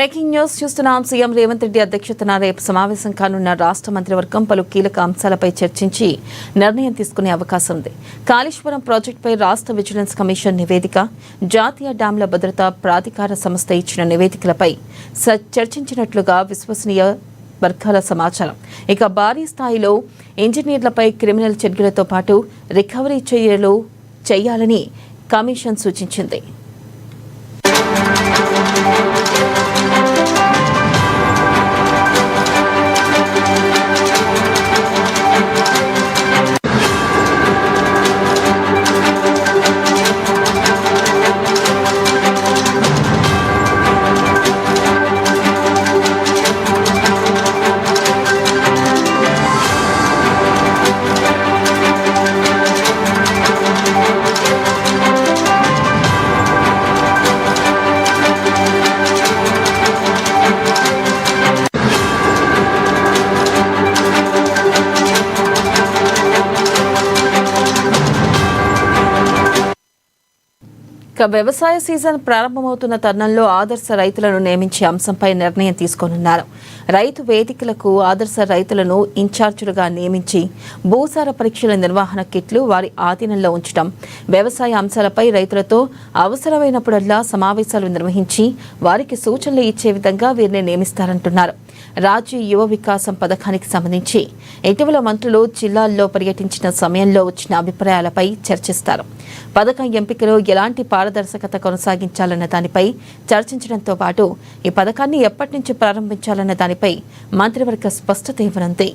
Breaking news చూస్తున్నాం. CM Revanth Reddy అధ్యక్షతన రేపు సమావేశం కానున్న రాష్ట్ర మంత్రివర్గం పలు కీలక అంశాలపై చర్చించి నిర్ణయం తీసుకునే అవకాశం ఉంది. కాళేశ్వరం ప్రాజెక్టుపై రాష్ట్ర విజిలెన్స్ కమిషన్ నివేదిక, జాతీయ డ్యాంల భద్రతా ప్రాధికార సంస్థ ఇచ్చిన నివేదికలపై చర్చించినట్లుగా విశ్వసనీయ వర్గాల సమాచారం. ఇక భారీ స్థాయిలో ఇంజనీర్లపై క్రిమినల్ చర్యలతో పాటు రికవరీ చర్యలు చేయాలని కమిషన్ సూచించింది. వ్యవసాయ సీజన్ ప్రారంభమవుతున్న తరుణంలో ఆదర్శ రైతులను నియమించే అంశంపై నిర్ణయం తీసుకోనున్నారు. రైతు వేదికలకు ఆదర్శ రైతులను ఇన్ఛార్జీలుగా నియమించి భూసార పరీక్షల నిర్వహణ కిట్లు వారి ఆధీనంలో ఉంచడం, వ్యవసాయ అంశాలపై రైతులతో అవసరమైనప్పుడల్లా సమావేశాలు నిర్వహించి వారికి సూచనలు ఇచ్చే విధంగా వీరిని నియమిస్తారంటున్నారు. రాజ్య యువ వికాసం పథకానికి సంబంధించి ఇటీవల మంత్రులు జిల్లాల్లో పర్యటించిన సమయంలో వచ్చిన అభిప్రాయాలపై చర్చిస్తారు. పథకం ఎంపికలో ఎలాంటి పారదర్శకత కొనసాగించాలన్న దానిపై చర్చించడంతో పాటు ఈ పథకాన్ని ఎప్పటి నుంచి ప్రారంభించాలన్న దానిపై మంత్రివర్గ స్పష్టత ఇవ్వనుంది.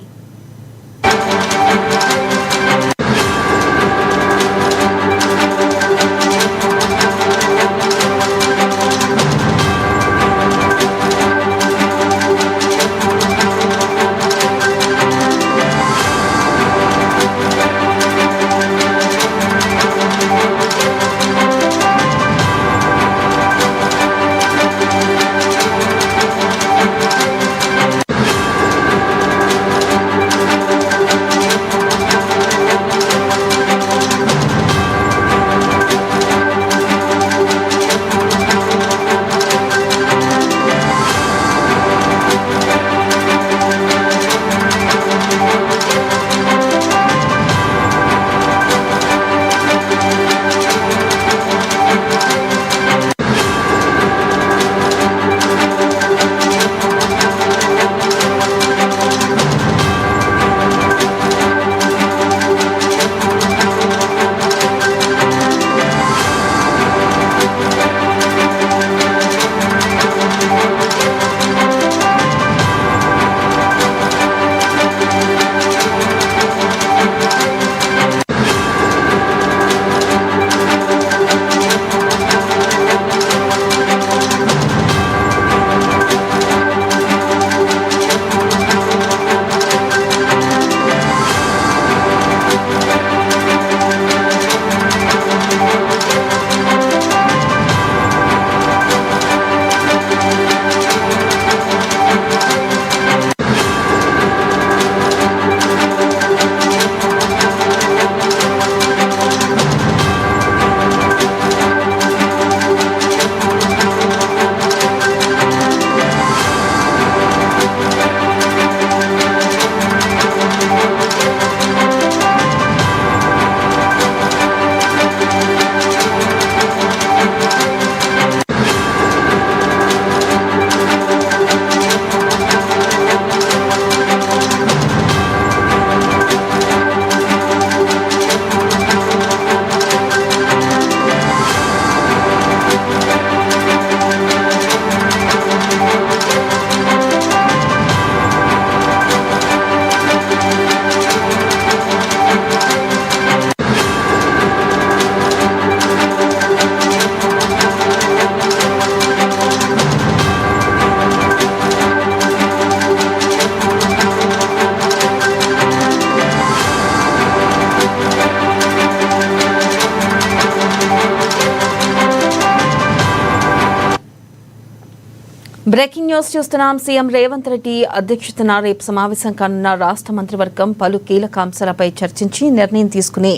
బ్రేకింగ్ న్యూస్ చూస్తున్నాం. సీఎం రేవంత్ రెడ్డి అధ్యక్షతన రేపు సమావేశం కానున్న రాష్ట్ర మంత్రివర్గం పలు కీలక అంశాలపై చర్చించి నిర్ణయం తీసుకునే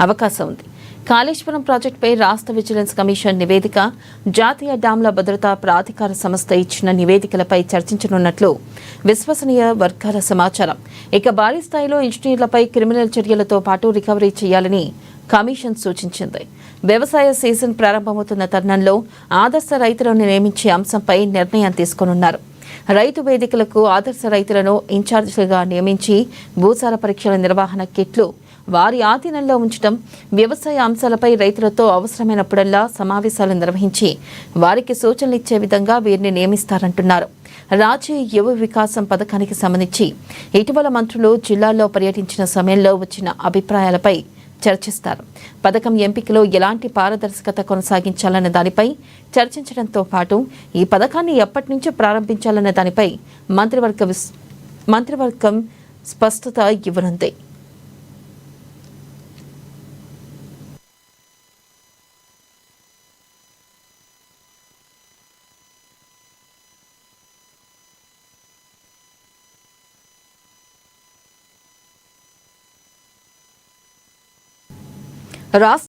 అవకాశం ఉంది. కాళేశ్వరం ప్రాజెక్టుపై రాష్ట్ర విజిలెన్స్ కమిషన్ నివేదిక, జాతీయ డ్యాంల భద్రతా ప్రాధికార సంస్థ ఇచ్చిన నివేదికలపై చర్చించనున్నట్లు విశ్వసనీయ వర్గాల సమాచారం. ఇక భారీ స్థాయిలో ఇంజనీర్లపై క్రిమినల్ చర్యలతో పాటు రికవరీ చేయాలని కమిషన్ సూచించింది. వ్యవసాయ సీజన్ ప్రారంభమవుతున్న తరుణంలో ఆదర్శ రైతులను నియమించే అంశంపై నిర్ణయం తీసుకోనున్నారు. రైతు వేదికలకు ఆదర్శ రైతులను ఇన్ఛార్జీలుగా నియమించి భూసార పరీక్షల నిర్వహణ కిట్లు వారి ఆధీనంలో ఉంచడం, వ్యవసాయ అంశాలపై రైతులతో అవసరమైనప్పుడల్లా సమావేశాలు నిర్వహించి వారికి సూచనలు ఇచ్చే విధంగా వీరిని నియమిస్తారంటున్నారు. రాజీవ్ యువ వికాసం పథకానికి సంబంధించి ఇటీవల మంత్రులు జిల్లాల్లో పర్యటించిన సమయంలో వచ్చిన అభిప్రాయాలపై చర్చిస్తారు. పథకం ఎంపికలో ఎలాంటి పారదర్శకత కొనసాగించాలన్న దానిపై చర్చించడంతో పాటు ఈ పథకాన్ని ఎప్పటి నుంచి ప్రారంభించాలన్న దానిపై మంత్రివర్గం స్పష్టత ఇవ్వనుంది. రాష్ట్ర